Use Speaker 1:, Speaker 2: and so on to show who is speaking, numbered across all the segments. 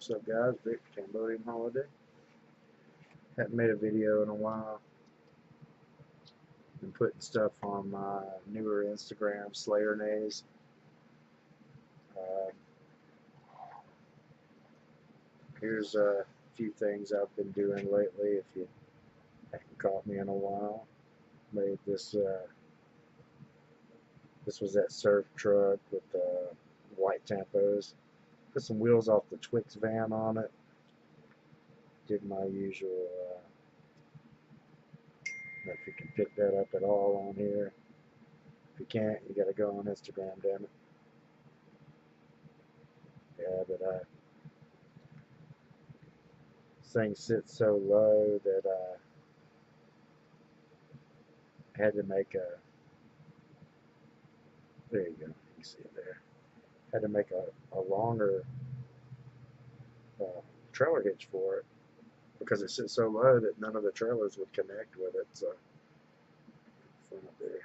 Speaker 1: What's up, guys? Vic, Cambodian Holiday. Haven't made a video in a while. Been putting stuff on my newer Instagram, Slayer Nays. Uh, Here's a few things I've been doing lately. If you haven't caught me in a while, made this. This was that surf truck with white tampos. Put some wheels off the Twix van on it. Did my usual. I don't know if you can pick that up at all on here. If you can't, you gotta go on Instagram, damn it. Yeah, but this thing sits so low that I had to make a. There you go. You can see it there. Had to make a longer trailer hitch for it because it sits so low that none of the trailers would connect with it. So, front there.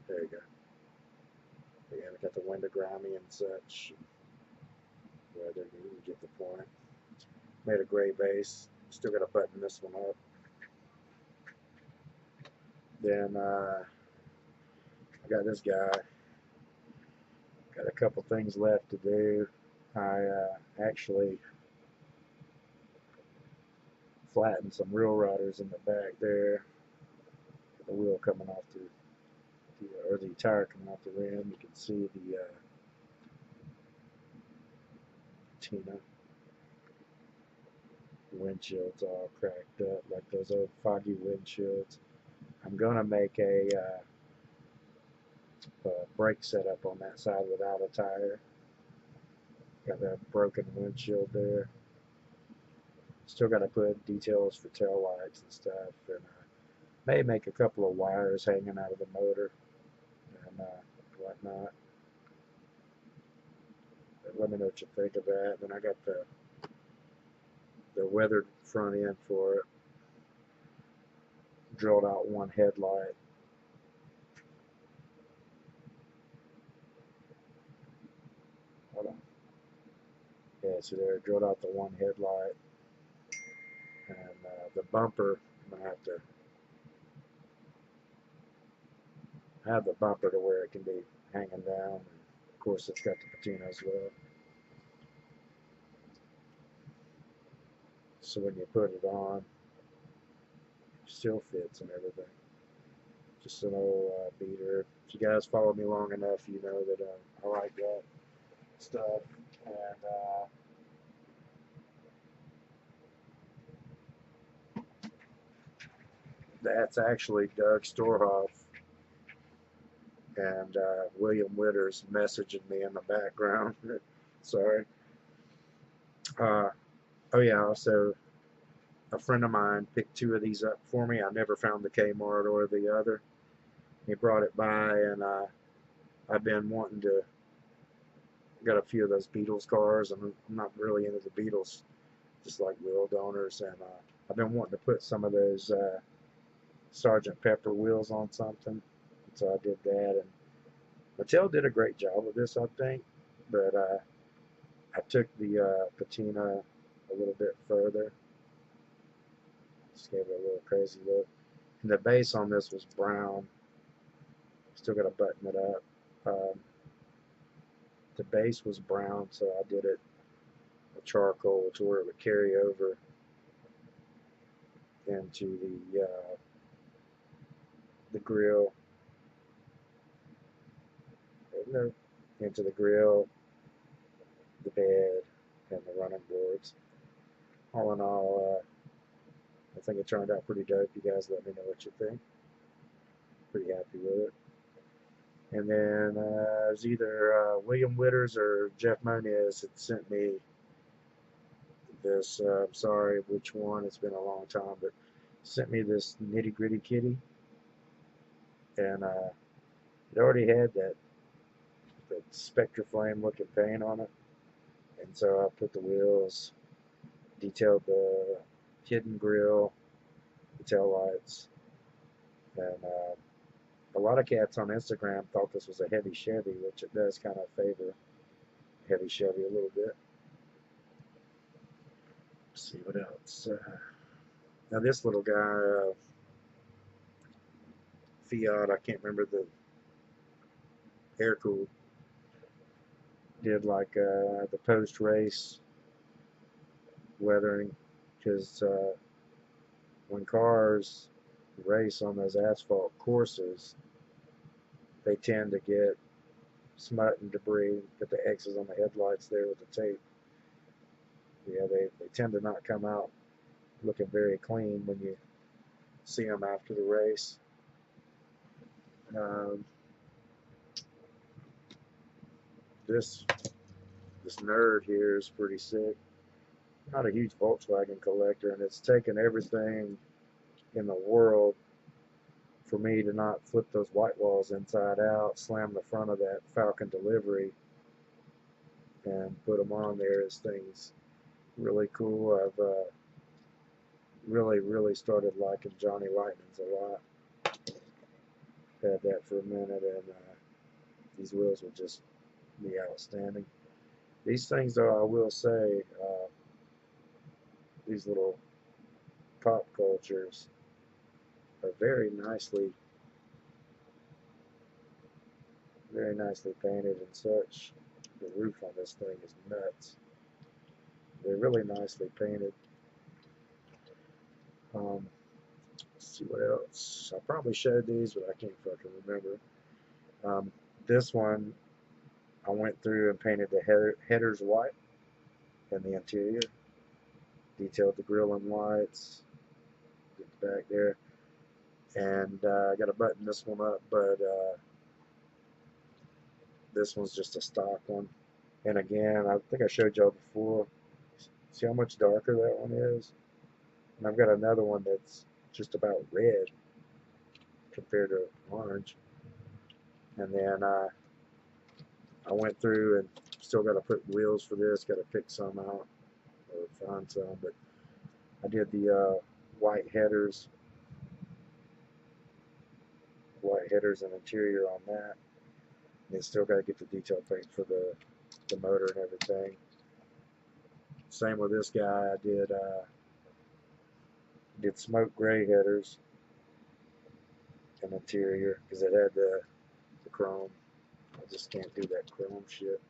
Speaker 1: There you go. Yeah, we got the window grimy and such. Weather, you get the point. Made a gray base. Still got to button this one up. Then I got this guy. Got a couple things left to do. I actually flattened some reel riders in the back there. The wheel coming off or the tire coming off the rim. You can see the Patina windshields all cracked up like those old foggy windshields. I'm gonna make a brake setup on that side without a tire. Got that broken windshield there. Still got to put details for tail lights and stuff, and may make a couple of wires hanging out of the motor and whatnot. But let me know what you think of that. Then I got the weathered front end for it. Drilled out one headlight. Hold on. Yeah, so there, drilled out the one headlight. And the bumper, I'm going to have the bumper to where it can be hanging down. And of course, it's got the patina as well. So when you put it on, it still fits and everything. Just an old beater. If you guys follow me long enough, you know that I like that stuff. And that's actually Doug Storhoff and William Witters messaging me in the background. Sorry. Oh yeah, also a friend of mine picked two of these up for me. I never found the Kmart or the other. He brought it by, and I've been wanting to. Got a few of those Beatles cars. I'm not really into the Beatles, just like wheel donors, and I've been wanting to put some of those Sergeant Pepper wheels on something. So I did that, and Mattel did a great job with this, I think. But I took the patina a little bit further. Just gave it a little crazy look. And the base on this was brown. Still got to button it up. The base was brown, so I did it with charcoal to where it would carry over into the grill. No, into the grill, the bed, and the running boards. All in all, I think it turned out pretty dope. You guys let me know what you think. Pretty happy with it. And then it was either William Witters or Jeff Moniz had sent me this. I'm sorry which one. It's been a long time, but sent me this nitty gritty kitty, and it already had that Spectra Flame looking paint on it. And so I put the wheels, detailed the hidden grill, the tail lights, and a lot of cats on Instagram thought this was a heavy Chevy, which it does kind of favor heavy Chevy a little bit. Let's see what else. Now this little guy, Fiat, I can't remember the air cooled, did like the post race weathering, because when cars race on those asphalt courses, they tend to get smut and debris. Put the X's on the headlights there with the tape. Yeah, they tend to not come out looking very clean when you see them after the race. Um, this nerd here is pretty sick. Not a huge Volkswagen collector, and it's taken everything in the world for me to not flip those white walls inside out, slam the front of that Falcon delivery, and put them on there. This thing's really cool. I've really started liking Johnny Lightning's a lot. Had that for a minute, and these wheels will just be outstanding. These things, though, I will say, these little pop cultures are very nicely painted and such. The roof on this thing is nuts. They're really nicely painted. Let's see what else. I probably showed these, but I can't fucking remember. This one, I went through and painted the headers white and the interior. Detailed the grill and lights. Get the back there. And I got to button this one up, but this one's just a stock one. And again, I think I showed y'all before. See how much darker that one is? And I've got another one that's just about red compared to orange. And then I went through and still got to put wheels for this. Got to pick some out or find some. But I did the white headers and interior on that. And then still got to get the detail paint for the motor and everything. Same with this guy. I did smoke gray headers and interior because it had the chrome. I just can't do that chrome shit.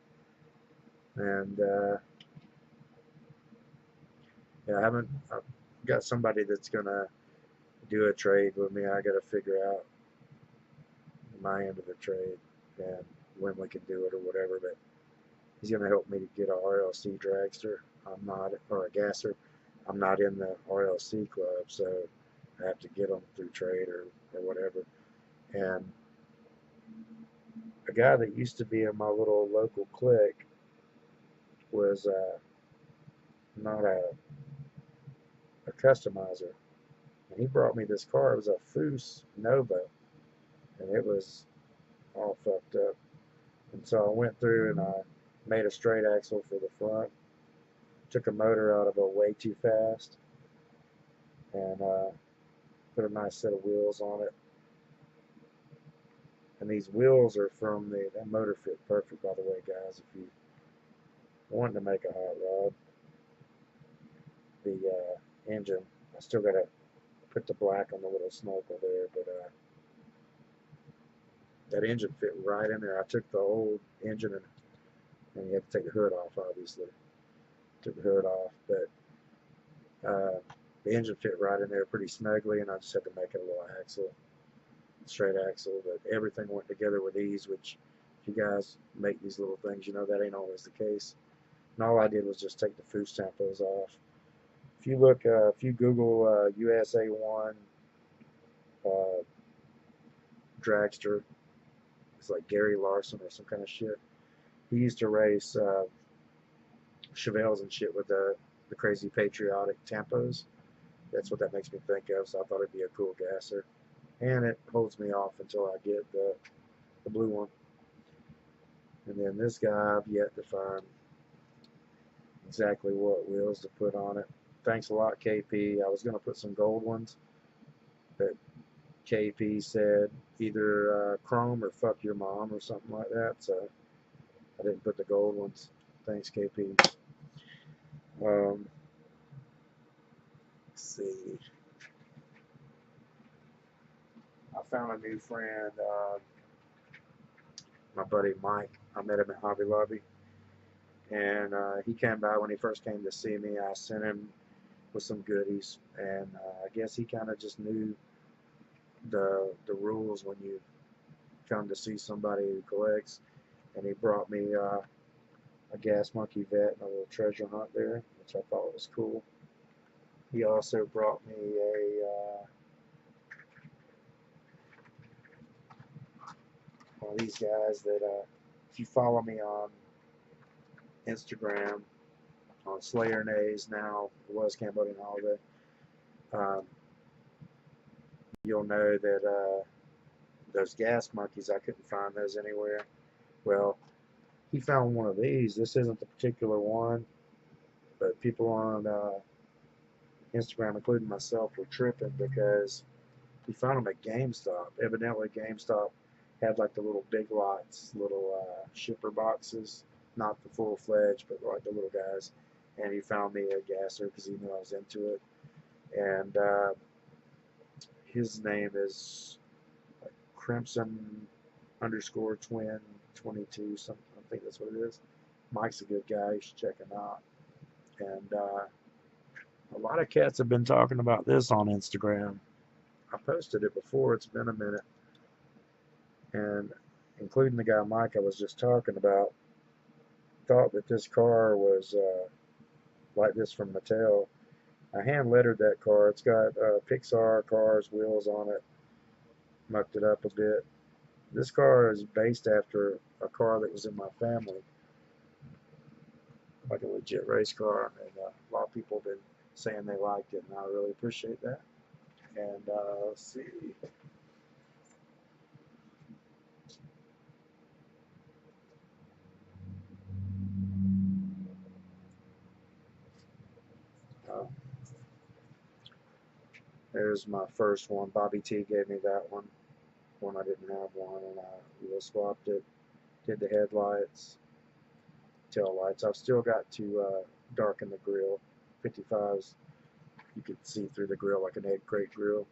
Speaker 1: And yeah, I've got somebody that's gonna do a trade with me. I got to figure out my end of the trade and when we can do it or whatever. But he's gonna help me to get a RLC dragster. I'm not, or a gasser. I'm not in the RLC club, so I have to get them through trade or whatever. And a guy that used to be in my little local clique was not a customizer. And he brought me this car. It was a Foose Nova, and it was all fucked up. And so I went through and I made a straight axle for the front, took a motor out of it way too fast, and put a nice set of wheels on it. And these wheels are from that motor fit perfect, by the way, guys. If you want to make a hot rod, the engine, I still got to put the black on the little snorkel there, but that engine fit right in there. I took the old engine and you have to take the hood off, obviously. Took the hood off, but the engine fit right in there pretty snugly, and I just had to make it a little axle, straight axle, but everything went together with ease, which if you guys make these little things, you know that ain't always the case. And all I did was just take the Foose tampos off. If you look, if you Google USA 1 dragster, it's like Gary Larson or some kind of shit. He used to race Chevelles and shit with the crazy patriotic tampos. That's what that makes me think of, so I thought it'd be a cool gasser. And it holds me off until I get the blue one. And then this guy, I've yet to find exactly what wheels to put on it. Thanks a lot, KP. I was going to put some gold ones, but KP said either chrome or fuck your mom or something like that, so I didn't put the gold ones. Thanks, KP. Let's see. I found a new friend, my buddy Mike. I met him at Hobby Lobby, and he came by when he first came to see me. I sent him with some goodies, and I guess he kind of just knew the rules when you come to see somebody who collects, and he brought me a gas monkey vet and a little treasure hunt there, which I thought was cool. He also brought me one of these guys that if you follow me on Instagram on Slayer Nays, now it was Cambodian Holiday, um, you'll know that those gas monkeys, I couldn't find those anywhere. Well, he found one of these. This isn't the particular one, but people on Instagram, including myself, were tripping because he found them at GameStop. Evidently, GameStop had like the little Big Lots, little shipper boxes, not the full-fledged, but like the little guys. And he found me a gasser because he knew I was into it. And his name is like Crimson _ Twin 22, something. I think that's what it is. Mike's a good guy. You should check him out. And a lot of cats have been talking about this on Instagram. I posted it before. It's been a minute. And including the guy Mike I was just talking about, thought that this car was like this from Mattel. I hand lettered that car. It's got Pixar Cars wheels on it. Mucked it up a bit. This car is based after a car that was in my family, like a legit race car, and a lot of people have been saying they liked it, and I really appreciate that. And let's see. Uh, There's my first one. Bobby T gave me that one when I didn't have one, and I wheel swapped it. Did the headlights, tail lights. I've still got to darken the grill. 55s, you could see through the grill like an egg crate grill.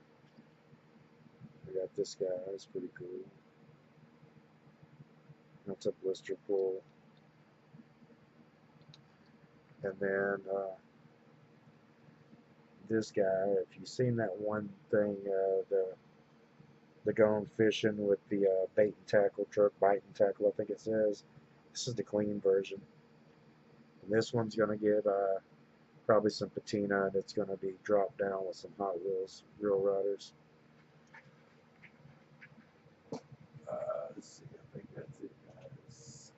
Speaker 1: I got this guy. That's pretty cool. That's a blister pull. And then this guy, if you've seen that one thing, the going fishing with the bait and tackle truck, bite and tackle, I think it says. This is the clean version. And this one's going to get probably some patina, and it's going to be dropped down with some Hot Wheels real rudders. Let's see, I think that's it, guys.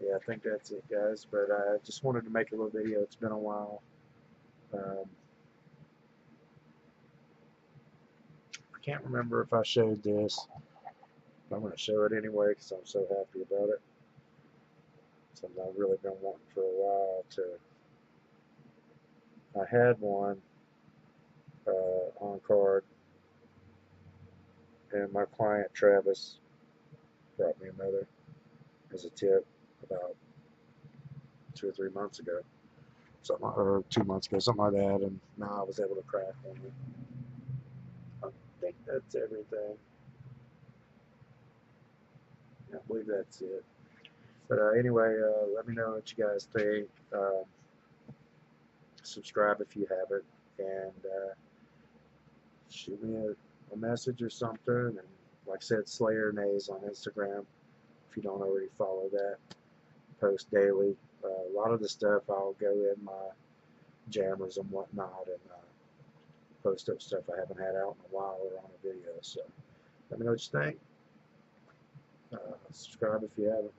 Speaker 1: Yeah, I think that's it, guys. But I just wanted to make a little video. It's been a while. I can't remember if I showed this. I'm going to show it anyway because I'm so happy about it. Something I've really been wanting for a while to. I had one on card, and my client Travis brought me another as a tip about 2 or 3 months ago, something, or 2 months ago, something like that, and now I was able to crack one. I think that's everything. I believe that's it. But anyway, let me know what you guys think. Subscribe if you haven't, and shoot me a message or something. And like I said, Slayer Nays on Instagram. If you don't already follow that, post daily. A lot of the stuff I'll go in my jammers and whatnot, and post up stuff I haven't had out in a while or on a video. So let me know what you think. Subscribe if you haven't.